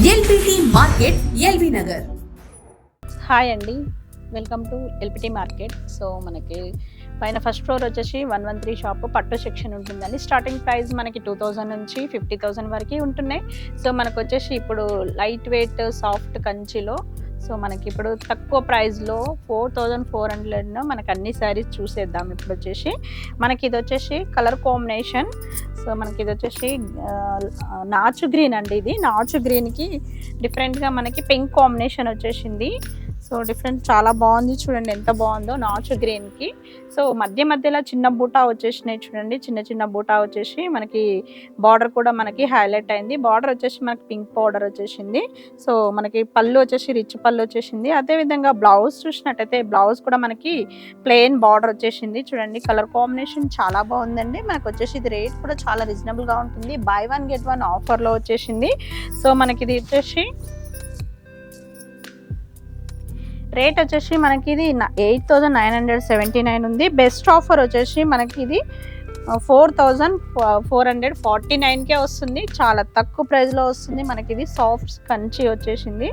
LPT market LB Nagar. Hi అండి, welcome to LPT market. So మనకి పైన ఫస్ట్ ఫ్లోర్ వచ్చేసి 113 షాప్ పట్టు సెక్షన్ ఉంటుందండి. స్టార్టింగ్ ప్రైస్ మనకి 2000 నుంచి 50,000 వరకు ఉంటున్నాయి. సో మనకు వచ్చేసి ఇప్పుడు లైట్ వెయిట్ సాఫ్ట్ కంచిలో సో మనకి ఇప్పుడు తక్కువ ప్రైస్లో 4400 మనకి అన్ని శారీస్ చూసేద్దాం. ఇప్పుడు వచ్చేసి మనకి ఇది వచ్చేసి కలర్ కాంబినేషన్. సో మనకి ఇది వచ్చేసి నాచు గ్రీన్ అండి. ఇది నాచు గ్రీన్కి డిఫరెంట్గా మనకి పింక్ కాంబినేషన్ వచ్చేసింది. సో డిఫరెంట్ చాలా బాగుంది, చూడండి ఎంత బాగుందో నాచు గ్రీన్కి. సో మధ్యలో చిన్న బూటా వచ్చేసినాయి చూడండి, చిన్న చిన్న బూటా వచ్చేసి మనకి బార్డర్ కూడా మనకి హైలైట్ అయింది. బార్డర్ వచ్చేసి మనకి పింక్ బార్డర్ వచ్చేసింది. సో మనకి పళ్ళు వచ్చేసి రిచ్ పళ్ళు వచ్చేసింది. అదేవిధంగా బ్లౌజ్ చూసినట్టయితే బ్లౌజ్ కూడా మనకి ప్లెయిన్ బార్డర్ వచ్చేసింది. చూడండి కలర్ కాంబినేషన్ చాలా బాగుందండి. మనకు వచ్చేసి ఇది రేట్ కూడా చాలా రీజనబుల్గా ఉంటుంది. బై 1 get 1 ఆఫర్లో వచ్చేసింది. సో మనకి ఇది వచ్చేసి రేట్ వచ్చేసి మనకి ఇది 8,979 ఉంది. బెస్ట్ ఆఫర్ వచ్చేసి మనకి ఇది 4,449కే వస్తుంది. చాలా తక్కువ ప్రైస్లో వస్తుంది. మనకి ఇది సాఫ్ట్ కంచి వచ్చేసింది.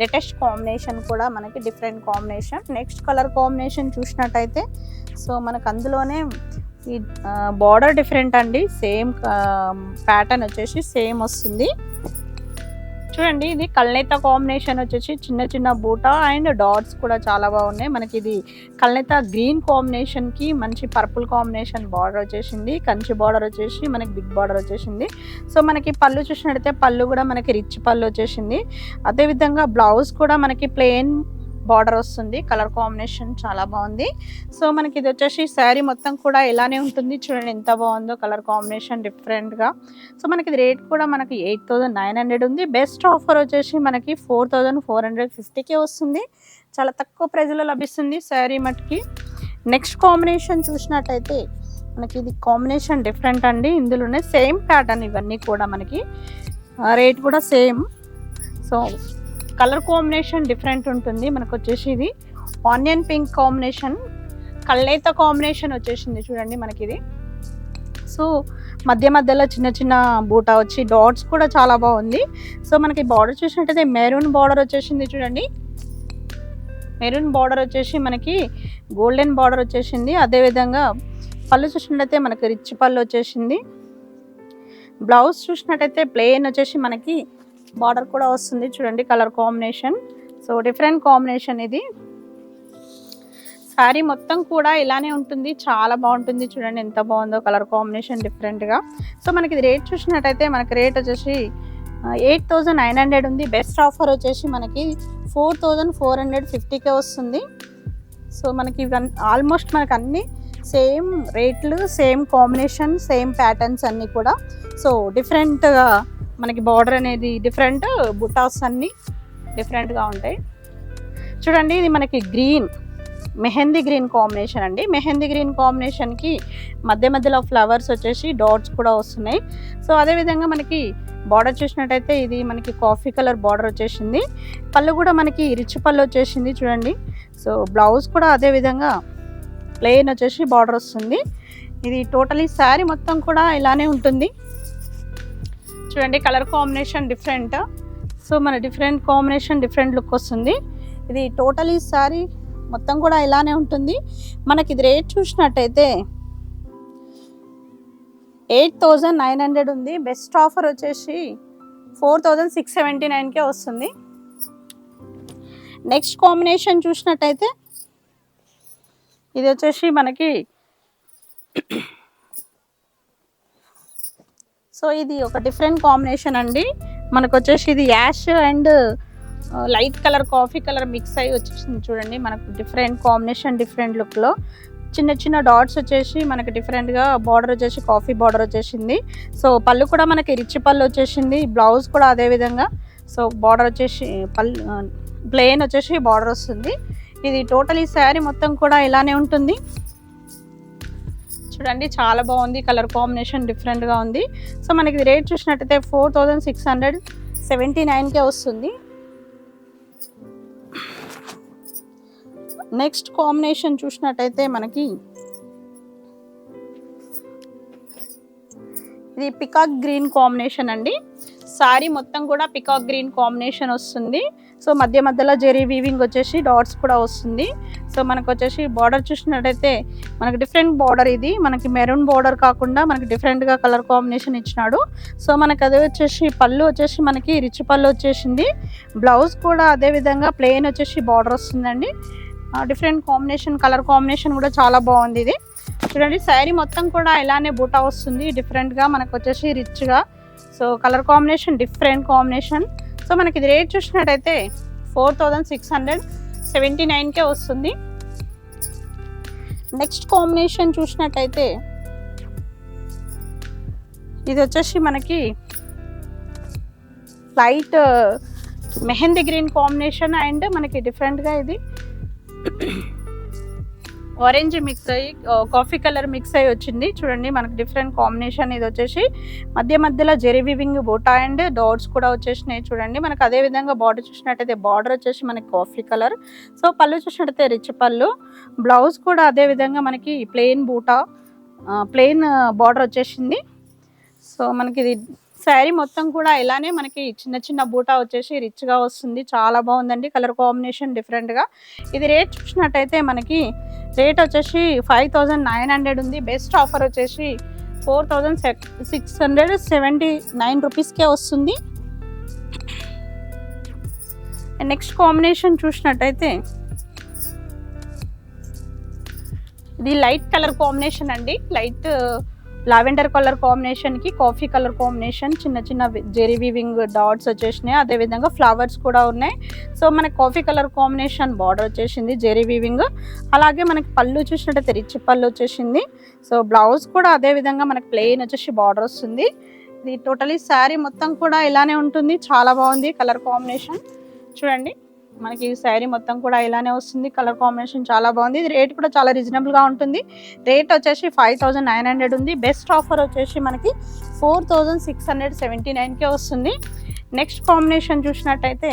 లేటెస్ట్ కాంబినేషన్ కూడా మనకి different combination. Next colour combination చూసినట్టయితే సో మనకు అందులోనే ఈ బార్డర్ డిఫరెంట్ అండి. సేమ్ ప్యాటర్న్ వచ్చేసి సేమ్ వస్తుంది. చూడండి ఇది కల్నేత కాంబినేషన్ వచ్చేసి చిన్న చిన్న బూటా అండ్ డాట్స్ కూడా చాలా బాగున్నాయి. మనకి ఇది కల్నేత గ్రీన్ కాంబినేషన్కి మంచి పర్పుల్ కాంబినేషన్ బార్డర్ వచ్చేసింది. కంచి బార్డర్ వచ్చేసి మనకి బిగ్ బార్డర్ వచ్చేసింది. సో మనకి పళ్ళు చూసినట్టయితే పళ్ళు కూడా మనకి రిచ్ పళ్ళు వచ్చేసింది. అదేవిధంగా బ్లౌజ్ కూడా మనకి ప్లెయిన్ బార్డర్ వస్తుంది. కలర్ కాంబినేషన్ చాలా బాగుంది. సో మనకి ఇది వచ్చేసి శారీ మొత్తం కూడా ఇలానే ఉంటుంది. చూడండి ఎంత బాగుందో కలర్ కాంబినేషన్ డిఫరెంట్గా. సో మనకి ఇది రేట్ కూడా మనకి 8,900 ఉంది. బెస్ట్ ఆఫర్ వచ్చేసి మనకి 4,450కే వస్తుంది. చాలా తక్కువ ప్రైజ్లో లభిస్తుంది శారీ మటుకి. నెక్స్ట్ కాంబినేషన్ చూసినట్టయితే మనకి ఇది కాంబినేషన్ డిఫరెంట్ అండి. ఇందులోనే సేమ్ ప్యాటర్న్ ఇవన్నీ కూడా మనకి రేట్ కూడా same. So colour combination different ఉంటుంది. మనకు వచ్చేసి ఇది ఆనియన్ పింక్ కాంబినేషన్, కల్నేత కాంబినేషన్ వచ్చేసింది చూడండి మనకి ఇది. సో మధ్యలో చిన్న చిన్న బూటా వచ్చి డాట్స్ కూడా చాలా బాగుంది. సో మనకి బార్డర్ చూసినట్టయితే మెరూన్ బార్డర్ వచ్చేసింది చూడండి. మెరూన్ బార్డర్ వచ్చేసి మనకి గోల్డెన్ బార్డర్ వచ్చేసింది. అదేవిధంగా పళ్ళు చూసినట్టయితే మనకి రిచ్ పళ్ళు వచ్చేసింది. బ్లౌజ్ చూసినట్టయితే ప్లెయిన్ వచ్చేసి మనకి బార్డర్ కూడా వస్తుంది. చూడండి colour combination. So different combination ఇది. శారీ మొత్తం కూడా ఇలానే ఉంటుంది, చాలా బాగుంటుంది. చూడండి ఎంత బాగుందో కలర్ కాంబినేషన్ డిఫరెంట్గా. సో మనకి ఇది రేట్ చూసినట్టయితే మనకి రేట్ వచ్చేసి 8,900 ఉంది. బెస్ట్ ఆఫర్ వచ్చేసి మనకి 4,450కే వస్తుంది. సో మనకి ఆల్మోస్ట్ మనకి అన్ని సేమ్ రేట్లు, సేమ్ కాంబినేషన్, సేమ్ ప్యాటర్న్స్ అన్నీ కూడా. సో డిఫరెంట్గా మనకి బార్డర్ అనేది డిఫరెంట్, బుటాస్ అన్నీ డిఫరెంట్గా ఉంటాయి. చూడండి ఇది మనకి గ్రీన్ మెహందీ గ్రీన్ కాంబినేషన్ అండి. మెహందీ గ్రీన్ కాంబినేషన్కి మధ్యలో ఫ్లవర్స్ వచ్చేసి డాట్స్ కూడా వస్తున్నాయి. సో అదేవిధంగా మనకి బార్డర్ చూసినట్టయితే ఇది మనకి కాఫీ కలర్ బార్డర్ వచ్చేసింది. పళ్ళు కూడా మనకి రిచ్ పళ్ళు వచ్చేసింది చూడండి. సో బ్లౌజ్ కూడా అదేవిధంగా ప్లెయిన్ వచ్చేసి బార్డర్ వస్తుంది. ఇది టోటలీ శారీ మొత్తం కూడా ఇలానే ఉంటుంది. చూడండి కలర్ కాంబినేషన్ డిఫరెంట్. సో మన డిఫరెంట్ కాంబినేషన్ డిఫరెంట్ లుక్ వస్తుంది. ఇది టోటలీ శారీ మొత్తం కూడా ఇలానే ఉంటుంది. మనకి ఇది రేట్ చూసినట్టయితే 8,900 ఉంది. బెస్ట్ ఆఫర్ వచ్చేసి 4,679కే వస్తుంది. నెక్స్ట్ కాంబినేషన్ చూసినట్టయితే ఇది వచ్చేసి మనకి సో ఇది ఒక డిఫరెంట్ కాంబినేషన్ అండి. మనకు వచ్చేసి ఇది ash and light colour coffee colour mix అయ్యి వచ్చేసింది చూడండి. మనకు డిఫరెంట్ కాంబినేషన్ డిఫరెంట్ లుక్లో చిన్న చిన్న డాట్స్ వచ్చేసి మనకి డిఫరెంట్గా బార్డర్ వచ్చేసి కాఫీ బార్డర్ వచ్చేసింది. సో పళ్ళు కూడా మనకి రిచ్ పళ్ళు వచ్చేసింది. బ్లౌజ్ కూడా అదేవిధంగా. సో బార్డర్ వచ్చేసి పళ్ళు ప్లెయిన్ వచ్చేసి బార్డర్ వస్తుంది. ఇది టోటలీ శారీ మొత్తం కూడా ఇలానే ఉంటుంది. చూడండి చాలా బాగుంది, కలర్ కాంబినేషన్ డిఫరెంట్గా ఉంది. సో మనకి రేట్ చూసినట్టయితే 4,679కే వస్తుంది. నెక్స్ట్ కాంబినేషన్ చూసినట్టయితే మనకి ఇది పికాక్ గ్రీన్ కాంబినేషన్ అండి. సారీ మొత్తం కూడా పికాక్ గ్రీన్ కాంబినేషన్ వస్తుంది. సో మధ్య మధ్యలో జెరీ వీవింగ్ వచ్చేసి డాట్స్ కూడా వస్తుంది. సో మనకు వచ్చేసి బార్డర్ చూసినట్టయితే మనకి డిఫరెంట్ బార్డర్, ఇది మనకి మెరూన్ బార్డర్ కాకుండా మనకి డిఫరెంట్గా కలర్ కాంబినేషన్ ఇచ్చినాడు. సో మనకి అదే వచ్చేసి పళ్ళు వచ్చేసి మనకి రిచ్ పళ్ళు వచ్చేసింది. బ్లౌజ్ కూడా అదే విధంగా ప్లెయిన్ వచ్చేసి బార్డర్ వస్తుందండి. డిఫరెంట్ కాంబినేషన్, కలర్ కాంబినేషన్ కూడా చాలా బాగుంది. ఇది చూడండి, శారీ మొత్తం కూడా ఇలానే బూటా వస్తుంది డిఫరెంట్గా మనకు వచ్చేసి రిచ్గా. So colour combination different combination. So మనకి ఇది రేట్ చూసినట్టయితే 4679కే వస్తుంది. నెక్స్ట్ కాంబినేషన్ చూసినట్టయితే ఇది వచ్చేసి మనకి light mehndi green combination and మనకి డిఫరెంట్గా ఇది ఆరెంజ్ మిక్స్ అయ్యి కాఫీ కలర్ మిక్స్ అయ్యి వచ్చింది. చూడండి మనకి డిఫరెంట్ కాంబినేషన్. ఇది వచ్చేసి మధ్య మధ్యలో జెరీ వీవింగ్ బూటా అండ్ డాట్స్ కూడా వచ్చేసినాయి. చూడండి మనకు అదే విధంగా బార్డర్ చూసినట్టయితే బార్డర్ వచ్చేసి మనకి కాఫీ కలర్. సో పళ్ళు చూసినట్టయితే రిచ్ పళ్ళు. బ్లౌజ్ కూడా అదే విధంగా మనకి ప్లెయిన్ బూటా, ప్లెయిన్ బార్డర్ వచ్చేసింది. సో మనకి ఇది శారీ మొత్తం కూడా ఇలానే మనకి చిన్న చిన్న బూటా వచ్చేసి రిచ్గా వస్తుంది. చాలా బాగుందండి కలర్ కాంబినేషన్ డిఫరెంట్గా. ఇది రేట్ చూసినట్టయితే మనకి రేట్ వచ్చేసి 5900 ఉంది. బెస్ట్ ఆఫర్ వచ్చేసి 4679 రూపీస్కే వస్తుంది. నెక్స్ట్ కాంబినేషన్ చూసినట్టయితే ఇది లైట్ కలర్ కాంబినేషన్ అండి. లైట్ లావెండర్ కలర్ కాంబినేషన్కి కాఫీ కలర్ కాంబినేషన్, చిన్న చిన్న జెరీ వీవింగ్ డాట్స్ వచ్చేసినాయి. అదేవిధంగా ఫ్లవర్స్ కూడా ఉన్నాయి. సో మనకి కాఫీ కలర్ కాంబినేషన్ బార్డర్ వచ్చేసింది జెరీ వీవింగ్. అలాగే మనకి పళ్ళు చూసినట్టయితే రిచ్ పళ్ళు వచ్చేసింది. సో బ్లౌజ్ కూడా అదే విధంగా మనకి ప్లెయిన్ వచ్చేసి బార్డర్ వస్తుంది. ఇది టోటలీ శారీ మొత్తం కూడా ఇలానే ఉంటుంది. చాలా బాగుంది కలర్ కాంబినేషన్. చూడండి మనకి శారీ మొత్తం కూడా ఇలానే వస్తుంది. కలర్ కాంబినేషన్ చాలా బాగుంది. ఇది రేట్ కూడా చాలా రీజనబుల్గా ఉంటుంది. రేట్ వచ్చేసి 5900 ఉంది. బెస్ట్ ఆఫర్ వచ్చేసి మనకి 4679కే వస్తుంది. నెక్స్ట్ కాంబినేషన్ చూసినట్టయితే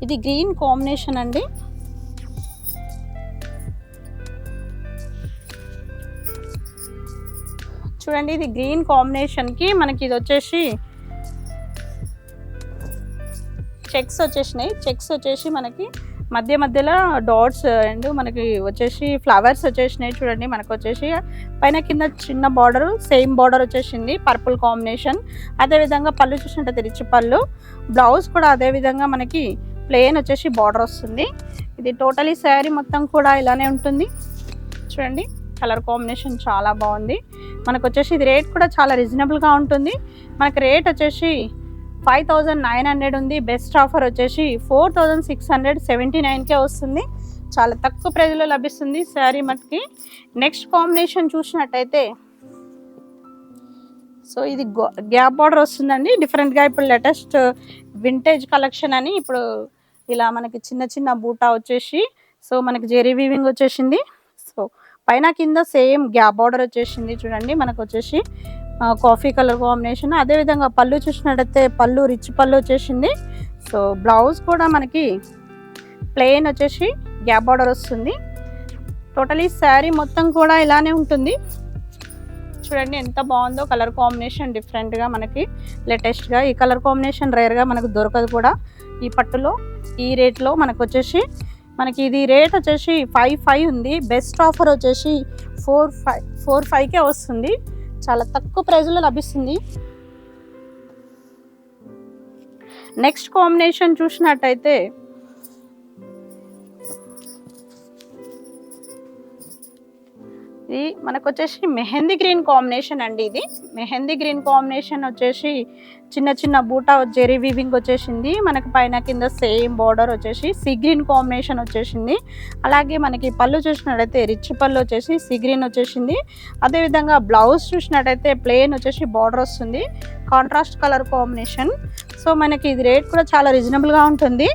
ఇది గ్రీన్ కాంబినేషన్ అండి. చూడండి ఇది గ్రీన్ కాంబినేషన్కి మనకి ఇది వచ్చేసి చెక్స్ వచ్చేసినాయి. చెక్స్ వచ్చేసి మనకి మధ్య మధ్యలో డాట్స్ అండ్ మనకి వచ్చేసి ఫ్లవర్స్ వచ్చేసినాయి. చూడండి మనకు వచ్చేసి పైన కింద చిన్న బార్డర్, సేమ్ బార్డర్ వచ్చేసింది పర్పుల్ కాంబినేషన్. అదేవిధంగా పళ్ళు చూసినట్టయితే రిచ్ పళ్ళు. బ్లౌజ్ కూడా అదేవిధంగా మనకి ప్లెయిన్ వచ్చేసి బార్డర్ వస్తుంది. ఇది టోటలీ శారీ మొత్తం కూడా ఇలానే ఉంటుంది. చూడండి కలర్ కాంబినేషన్ చాలా బాగుంది. మనకు వచ్చేసి ఇది రేట్ కూడా చాలా రీజనబుల్గా ఉంటుంది. మనకి రేట్ వచ్చేసి 5900 ఉంది. బెస్ట్ ఆఫర్ వచ్చేసి 4679కే వస్తుంది. చాలా తక్కువ ప్రైస్లో లభిస్తుంది శారీ మట్కి. నెక్స్ట్ కాంబినేషన్ చూసినట్టయితే సో ఇది గ్యాప్ బార్డర్ వస్తుందండి. డిఫరెంట్గా ఇప్పుడు లేటెస్ట్ వింటేజ్ కలెక్షన్ అని ఇప్పుడు ఇలా మనకి చిన్న చిన్న బూటా వచ్చేసి సో మనకి జెరీ వీవింగ్ వచ్చేసింది. సో పైన కింద సేమ్ గ్యాప్ బార్డర్ వచ్చేసింది. చూడండి మనకు వచ్చేసి కాఫీ కలర్ కాంబినేషన్. అదేవిధంగా పళ్ళు చూసినట్టయితే పళ్ళు రిచ్ పళ్ళు వచ్చేసింది. సో బ్లౌజ్ కూడా మనకి ప్లెయిన్ వచ్చేసి గ్యాప్ బార్డర్ వస్తుంది. టోటలీ శారీ మొత్తం కూడా ఇలానే ఉంటుంది. చూడండి ఎంత బాగుందో కలర్ కాంబినేషన్ డిఫరెంట్గా మనకి లేటెస్ట్గా. ఈ కలర్ కాంబినేషన్ రేర్గా మనకు దొరకదు కూడా ఈ పట్టులో. ఈ రేట్లో మనకు వచ్చేసి మనకి ఇది రేట్ వచ్చేసి 55 ఉంది. బెస్ట్ ఆఫర్ వచ్చేసి 45కే వస్తుంది. చాలా తక్కువ ప్రైస్లో లభిస్తుంది. నెక్స్ట్ కాంబినేషన్ చూసినట్టయితే ఇది మనకు వచ్చేసి మెహందీ గ్రీన్ కాంబినేషన్ అండి. ఇది మెహందీ గ్రీన్ కాంబినేషన్ వచ్చేసి చిన్న చిన్న బూటా జెరీ వీవింగ్ వచ్చేసింది. మనకి పైన కింద సేమ్ బార్డర్ వచ్చేసి సీ గ్రీన్ కాంబినేషన్ వచ్చేసింది. అలాగే మనకి పళ్ళు చూసినట్టయితే రిచ్ పళ్ళు వచ్చేసి సీ గ్రీన్ వచ్చేసింది. అదేవిధంగా బ్లౌజ్ చూసినట్టయితే ప్లెయిన్ వచ్చేసి బార్డర్ వస్తుంది, కాంట్రాస్ట్ కలర్ కాంబినేషన్. సో మనకి ఇది రేట్ కూడా చాలా రీజనబుల్గా ఉంటుంది.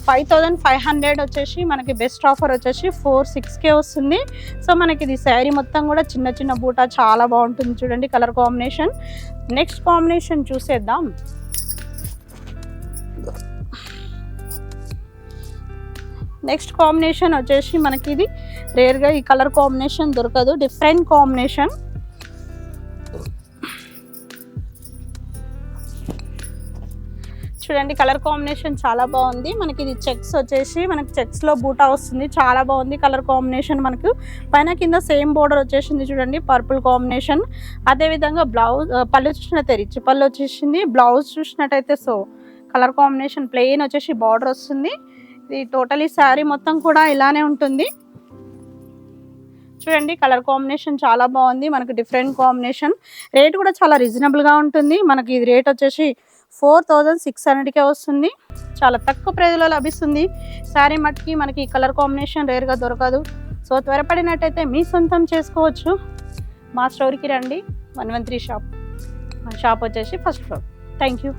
5500 వచ్చేసి మనకి బెస్ట్ ఆఫర్ వచ్చేసి 46కే వస్తుంది. సో మనకి ఇది శారీ మొత్తం కూడా చిన్న చిన్న బూటా చాలా బాగుంటుంది. చూడండి కలర్ కాంబినేషన్. నెక్స్ట్ కాంబినేషన్ చూసేద్దాం. నెక్స్ట్ కాంబినేషన్ వచ్చేసి మనకి ఇది రేర్గా ఈ కలర్ కాంబినేషన్ దొరకదు. Different combination. చూడండి కలర్ కాంబినేషన్ చాలా బాగుంది. మనకి ఇది చెక్స్ వచ్చేసి మనకి చెక్స్లో బూటా వస్తుంది, చాలా బాగుంది కలర్ కాంబినేషన్. మనకు పైన కింద సేమ్ బోర్డర్ వచ్చేసింది చూడండి, పర్పుల్ కాంబినేషన్. అదేవిధంగా బ్లౌజ్ పళ్ళు చూసినట్టే రిచ్ పళ్ళు వచ్చేసింది. బ్లౌజ్ చూసినట్టయితే సో కలర్ కాంబినేషన్ ప్లెయిన్ వచ్చేసి బార్డర్ వస్తుంది. ఇది టోటలీ శారీ మొత్తం కూడా ఇలానే ఉంటుంది. చూడండి కలర్ కాంబినేషన్ చాలా బాగుంది, మనకి డిఫరెంట్ కాంబినేషన్. రేట్ కూడా చాలా రీజనబుల్గా ఉంటుంది. మనకి ఇది రేట్ వచ్చేసి 4600కే వస్తుంది. చాలా తక్కువ ప్రైస్లో లభిస్తుంది. శారీ మట్టికి మనకి కలర్ కాంబినేషన్ రేర్గా దొరకదు. సో త్వరపడినట్టయితే మీ సొంతం చేసుకోవచ్చు. మా స్టోర్కి రండి, 113 షాప్. మా షాప్ వచ్చేసి ఫస్ట్ ఫ్లోర్. Thank you.